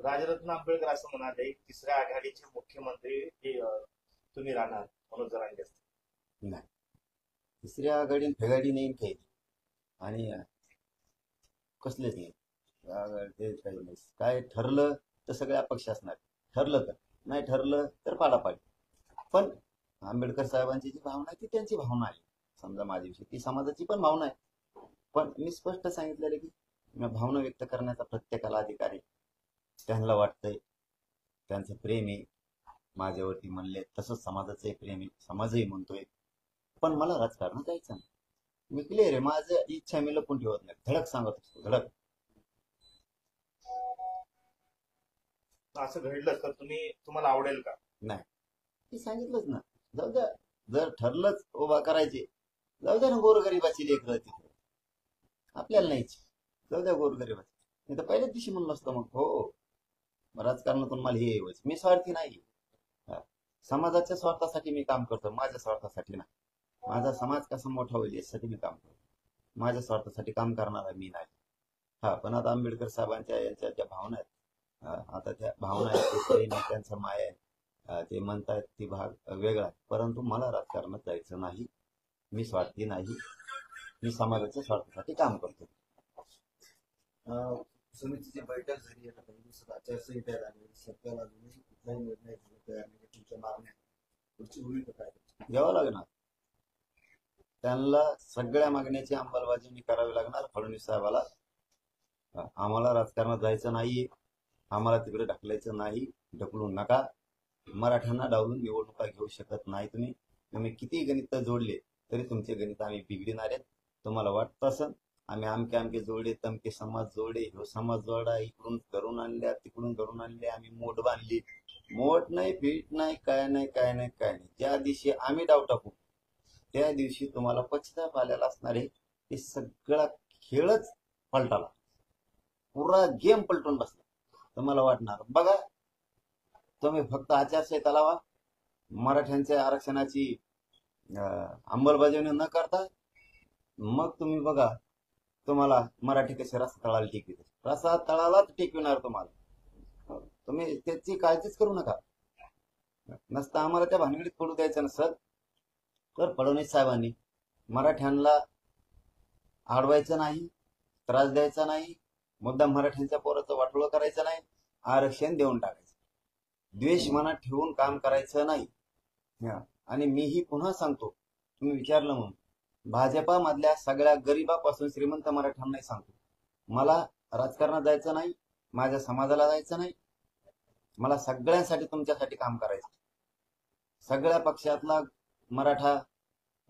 राजरत्न आंबेडकर असं म्हणाले, तिसऱ्या आघाडीचे मुख्यमंत्री हे तुम्ही राहणार मनोज जरांगे असतील. नाही, तिसऱ्या आघाडीन फेगाडी नाही काही आणि कसलेच नाही. ते काही नाही. काय ठरलं तर सगळे अपक्ष असणार, ठरलं तर नाही, ठरलं तर पाडापाडी. पण आंबेडकर साहेबांची जी भावना आहे ती त्यांची भावना आहे. समजा माझ्याविषयी ती समाजाची पण भावना आहे. पण मी स्पष्ट सांगितलेलं की भावना व्यक्त करण्याचा प्रत्येकाला अधिकार आहे. त्यांना वाटतंय, त्यांचं प्रेम आहे माझ्यावरती म्हणले, तसंच समाजाचंही प्रेम आहे, समाजही म्हणतोय. पण मला राजकारणात जायचं नाही. मी क्लिअर आहे, माझं इच्छा मी लपून ठेवत नाही, धडक सांगत असतो, धडक. असं घडलं तर तुम्हाला आवडेल का? नाही, ते सांगितलंच ना. जाऊ द्या, जर ठरलंच उभा करायचे, जाऊ द्या ना गोरगरिबाची लेकरं तिथे, आपल्याला नाहीच. जाऊ द्या गोरगरिबाची. नाही तर पहिल्याच दिवशी म्हणलं असतं मग हो राजकारणातून मला हे येवच. मी स्वार्थी नाही. समाजाच्या स्वार्थासाठी मी काम करतो, माझ्या स्वार्थासाठी नाही. माझा समाज कसा मोठा होईल यासाठी मी काम करतो. माझ्या स्वार्थासाठी काम करणारा मी नाही. पण आता आंबेडकर साहेबांच्या यांच्या ज्या भावना आहेत, आता त्या भावना आहेत, ते प्रेम आहे, त्यांचा माय आहे, ते म्हणतायत ती भाग वेगळा आहे. परंतु मला राजकारणात जायचं नाही. मी स्वार्थी नाही. मी समाजाच्या स्वार्थासाठी काम करतो. समितीची बैठक झाली आता काही दिवसात आचारसंहिता झाली, सरकारला अजूनही कुठलाही निर्णय घेणं तयार नाही. तुमच्या मागण्या पुढची भूमिका काय? घ्यावं लागणार, त्यांना सगळ्या मागण्याची अंमलबजावणी करावी लागणार. फडणवीस साहेबाला आम्हाला राजकारणात जायचं नाही, आम्हाला तिकडे ढकलायचं नाही, ढकलू नका. मराठ्यांना डावलून निवडणुका घेऊ शकत नाही तुम्ही. तुम्ही किती गणित जोडले तरी तुमचे गणित आम्ही बिघडणार आहेत. तुम्हाला वाटतं असं आम्ही आमके आमके जोडले, तमके समाज जोडले, ह्यो समाज जोडा, इकडून करून आणल्या, तिकडून करून आणले, आम्ही मोठ बांधली. मोठ नाही, पीठ नाही, काय नाही, काय नाही, काय नाही. ज्या दिवशी आम्ही डाव टाकू त्या दिवशी तुम्हाला पश्चाताप आलेला असणार आहे. हे सगळा खेळच पलटाला, पुरा गेम पलटून बसला. तुम्हाला वाटणार बघा, तुम्ही फक्त आचारसंहिता लावा, मराठ्यांच्या आरक्षणाची अंमलबजावणी न करता, मग तुम्ही बघा तुम्हाला मराठी कसे रस्ता तळाला टेकवित. रस्ता तळालाच टेकविणार तुम्हाला. तुम्ही त्याची काळजीच करू नका. नसता आम्हाला त्या भानगडीत पडू द्यायचं नसत तर फडणवीस साहेबांनी मराठ्यांना अडवायचं नाही, त्रास द्यायचा नाही, मुद्दाम मराठ्यांच्या पोराचं वाटोळं करायचं नाही, आरक्षण देऊन टाकायचं. द्वेष मनात ठेवून काम करायचं नाही. आणि मीही पुन्हा सांगतो, तुम्ही विचारलं म्हणून, भाजपा मधल्या सगळ्या गरीबापासून श्रीमंत मराठ्यांनाही सांगतो, मला राजकारणात जायचं नाही, माझ्या समाजाला जायचं नाही. मला सगळ्यांसाठी तुमच्यासाठी काम करायचं. सगळ्या पक्षातला मराठा,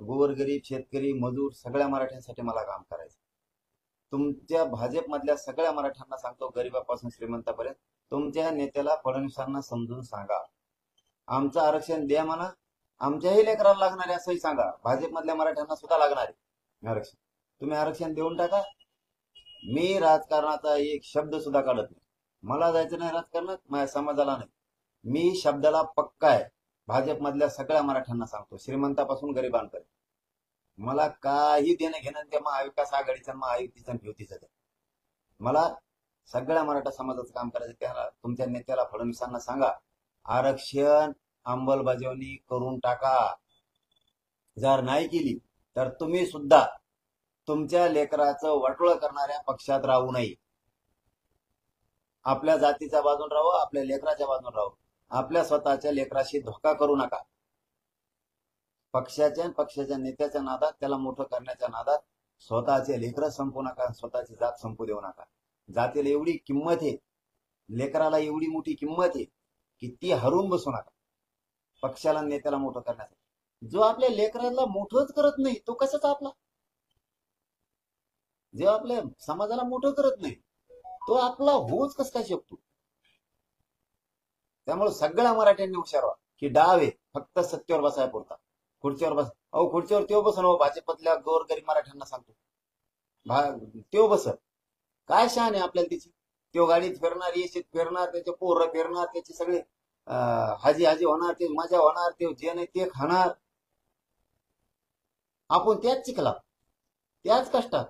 गोरगरीब, शेतकरी, मजूर सगळ्या मराठ्यांसाठी मला काम करायचं. तुमच्या भाजपमधल्या सगळ्या मराठ्यांना सांगतो, गरीबापासून श्रीमंतापर्यंत, तुमच्या नेत्याला फडणवीसांना समजून सांगा, आमचं आरक्षण द्या म्हणा, आमच्याही लेकराला लागणार आहे असंही सांगा. भाजपमधल्या मराठ्यांना सुद्धा लागणार आहे आरक्षण. तुम्ही आरक्षण देऊन टाका. मी राजकारणाचा एक शब्द सुद्धा काढत नाही. मला जायचं नाही राजकारणात, माझ्या समाजाला नाही. मी शब्दाला पक्का आहे. भाजपमधल्या सगळ्या मराठ्यांना सांगतो, श्रीमंतापासून गरिबांपर्यंत, मला काही देणं घेणं त्या महाविकास आघाडीच्या महायुतीच्या युतीचं. मला सगळ्या मराठा समाजाचं काम करायचं. त्याला तुमच्या नेत्याला फडणवीसांना सांगा, आरक्षण अंमलबजावणी करून टाका. जर नाही केली तर तुम्ही सुद्धा तुमच्या लेकराचं वाटोळं करणाऱ्या पक्षात राहू नये. आपल्या जातीच्या बाजून राहू, आपल्या लेकराच्या बाजून राहू. आपल्या स्वतःच्या लेकराशी धोका करू नका. पक्षाच्या नेत्याच्या नादात, त्याला मोठं करण्याच्या नादात स्वतःचे लेकरं संपू नका, स्वतःची जात संपू देऊ नका. जातीला एवढी किंमत आहे, लेकराला एवढी मोठी किंमत आहे की ती हरून बसू नका पक्षाला, नेत्याला मोठं करण्यासाठी. जो आपल्या लेकराला मोठंच करत नाही तो कशाच आपला? जे आपल्या समाजाला मोठं करत नाही तो आपला होऊच कस काय शकतो? त्यामुळे सगळ्या मराठ्यांनी हुशार व्हा की डाव आहे फक्त सत्तेवर बसायला पुरता. खुर्चीवर बस, अहो खुर्चीवर तेव्हा बसन, भाजपतल्या गोरगरीब मराठ्यांना सांगतो, तेव्हा बस. काय शान आहे आपल्याला त्याची? तो गाडीत फिरणार, येशीत फिरणार, त्याचे पोरं फिरणार, त्याचे सगळे हाजी हाजी होणार, ते मजा होणार, ते जे नाही ते खाणार. आपण त्याच चिखला, त्याच कष्टात,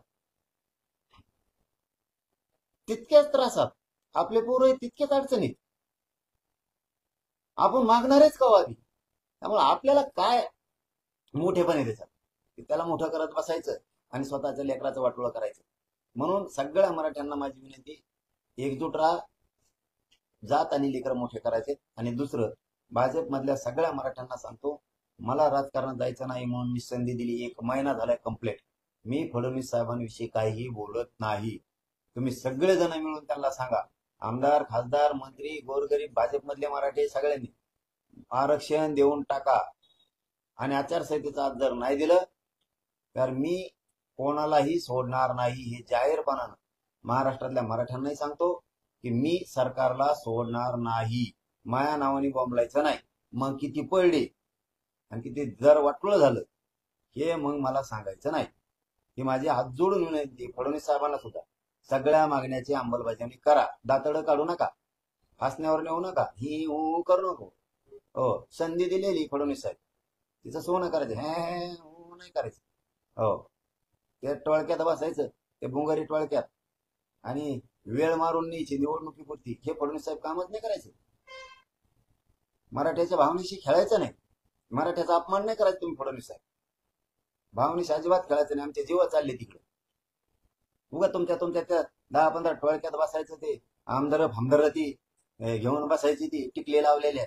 तितक्याच त्रासात आपले पोरं तितकेच अडचणीत. आपण मागणारेच का आधी? त्यामुळे आपल्याला काय मोठेपण आहे त्याच्यात, की त्याला मोठं करत बसायचं आणि स्वतःच्या लेकराचं वाटोळं करायचं. म्हणून सगळ्या मराठ्यांना माझी विनंती, एकजूट राहा, जात आणि लेकर मोठे करायचे. आणि दुसरं, भाजपमधल्या सगळ्या मराठ्यांना सांगतो, मला राजकारणात जायचं नाही म्हणून मी संधी दिली, 1 महिना झालाय कंप्लीट. मी फडणवीस साहेबांविषयी काहीही बोलत नाही. तुम्ही सगळेजण मिळून त्यांना सांगा, आमदार, खासदार, मंत्री, गोरगरीब, भाजपमधले मराठे सगळ्यांनी आरक्षण देऊन टाका. आणि आचारसंहितेचा आज जर नाही दिलं तर मी कोणालाही सोडणार नाही. हे जाहीरपणानं महाराष्ट्रातल्या मराठ्यांनाही सांगतो की मी सरकारला सोडणार नाही. माया नावाने बोंबलायचं नाही. मग किती पडले आणि किती जर वाटलं झालं हे मग मला सांगायचं नाही. ही माझी हात जोडून विनंती फडणवीस साहेबांना सुद्धा, सगळ्या मागण्याची अंमलबजावणी करा. दातडं काढू नका, हसण्यावर नेऊ नका, ही करू नको. हो, संधी दिलेली फडणवीस साहेब, तिचं सोनं करायचं, हे नाही करायचं. हो, ते टोळक्यात बसायचं, ते भुंगारी टोळक्यात, आणि वेळ मारून न्यायची निवडणुकीपुरती. हे फडणवीस साहेब कामच नाही करायचं. मराठ्याच्या भावनेशी खेळायचं नाही, मराठ्याचा अपमान नाही करायचा तुम्ही फडणवीस साहेब. भावनेशी अजिबात खेळायचं नाही. आमचे जीव चालले तिकडे. उगा तुमच्या त्या 10-15 टोळक्यात बसायचं, ते आमदार फामदार ती घेऊन बसायची, ती टिकले लावलेल्या,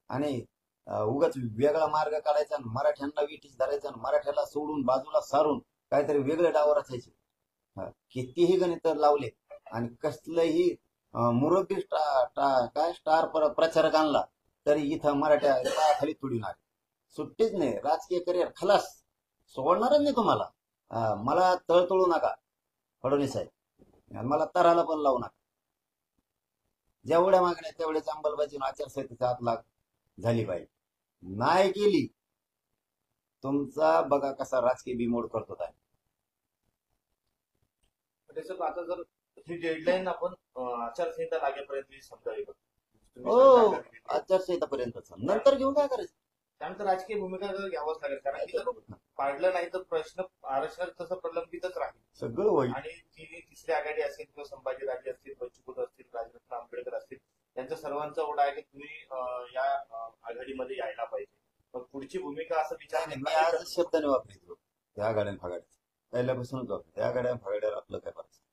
आणि उगाच वेगळा मार्ग काढायचा, मराठ्यांना विटीस धरायचा, मराठ्याला सोडून बाजूला सारून काहीतरी वेगळे डावर असायचे. कितीही गणित लावले आणि कसलंही मुरब्बी काय स्टार प्रचारक आणला तरी इथं मराठ्या खाली तुडीणार. सुट्टीच नाही. राजकीय करिअर खलास, सोडणारच नाही तुम्हाला. मला तळतळू नका फडणवीस साहेब, आणि मला तराला पण लावू नका. जेवढ्या मागण्या तेवढ्याच अंमलबजावणी आचारसंहितेचा हात लाग झाली पाहिजे. नाही केली तुमचा बघा कसा राजकीय बिमोड करतो आहे. त्याचं आता जर ही डेडलाईन आपण आचारसंहिता लागेपर्यंत समजावी, हो, आचारसंहितापर्यंतच, नंतर घेऊन काय करायचं. त्यानंतर राजकीय भूमिका जर घ्यावंच लागेल, कारण की जर पाडलं नाही तर प्रश्न आरक्षणात तसं प्रलंबितच राहील. सगळं होईल. आणि जी तिसरी आघाडी असेल किंवा संभाजीराजे असतील, बच्चूभाऊ असतील, राजरत्न आंबेडकर असतील, त्यांचा सर्वांचा ओढा आहे की तुम्ही या आघाडीमध्ये यायला पाहिजे. मग पुढची भूमिका असं विचार मी आज शब्दाने वापरतो, त्या गाड्यान फागाड्या पहिल्यापासूनच वापरतो. त्या गाड्या फागाड्यावर आपलं काय पाहिजे.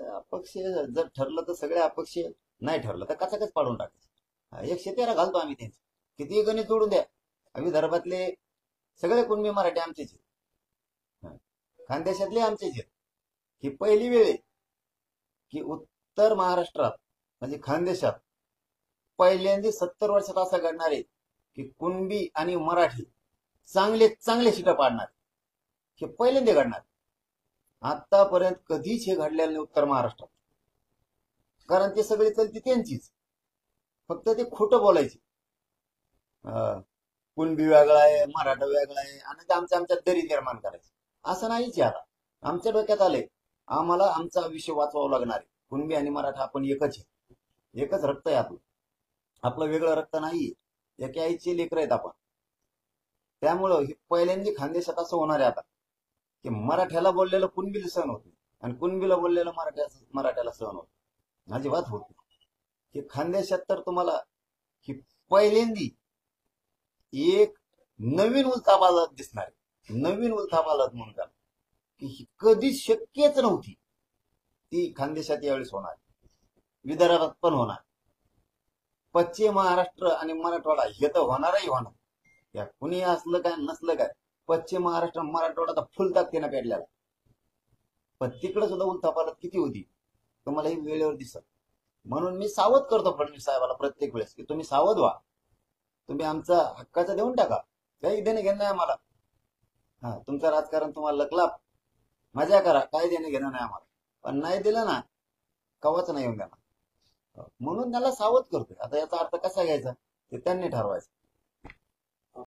अपक्ष जर ठरलं तर सगळे अपक्ष, नाही ठरलं तर कचाकच पाडून टाकायचं. 113 घालतो आम्ही त्यांचे, किती गणित जोडून द्या. विदर्भातले सगळे कुणबी मराठी आमचेच आहेत, खानदेशातले आमचेच आहेत. ही पहिली वेळ आहे की उत्तर महाराष्ट्रात म्हणजे खानदेशात पहिल्यांदा 70 वर्षात असं घडणार आहे की कुणबी आणि मराठी चांगले शिटा पाडणार. हे पहिल्यांदा घडणार. आतापर्यंत कधीच हे घडलेलं नाही उत्तर महाराष्ट्रात, कारण ते सगळे चलती त्यांचीच, फक्त ते खोटं बोलायचे. कुणबी वेगळा आहे, मराठा वेगळा आहे, आणि ते आमच्या दरी निर्माण करायचे. असं नाहीच आहे. आता आमच्या डोक्यात आले, आम्हाला आमचा विषय वाचवावा लागणार आहे. कुणबी आणि मराठा आपण एकच आहे, एकच रक्त आहे आपलं, आपलं वेगळं रक्त नाही. एका आईचे लेकर आहेत आपण. त्यामुळं हे पहिल्यांदा खानदेशात असं होणार आहे आता की मराठ्याला बोललेलं कुणबीला सहन होत नाही, आणि कुणबीला बोललेलं मराठ्याला सहन होत अजिबात होत नाही. हे खानदेशात तर तुम्हाला ही पहिल्यांदा एक नवीन उलथापालथ दिसणार आहे. नवीन उलथापालथ म्हणून त्याला की ही कधीच शक्यच नव्हती, ती खानदेशात यावेळेस होणार, विदर्भात पण होणार, पश्चिम महाराष्ट्र आणि मराठवाडा हे तर होणारही होणार. या कुणी असलं काय नसलं काय, पश्चिम महाराष्ट्र मराठवाडा तर फुल ताकदीनं पेटलेला. पण तिकडे सुद्धा उलथापालथ किती होती तुम्हाला ही वेळेवर दिसत. म्हणून मी सावध करतो फडणवीस साहेबाला प्रत्येक वेळेस की तुम्ही सावध व्हा. तुम्ही आमचा हक्काचं देऊन टाका, काही देणं घेणं नाही आम्हाला. तुमचं राजकारण तुम्हाला लकलाप, मजा करा, काही देणं घेणं नाही आम्हाला. पण नाही दिलं ना, कवाच नाही येऊन देणार. म्हणून त्याला सावध करतोय. आता याचा अर्थ कसा घ्यायचा ते त्यांनी ठरवायचा.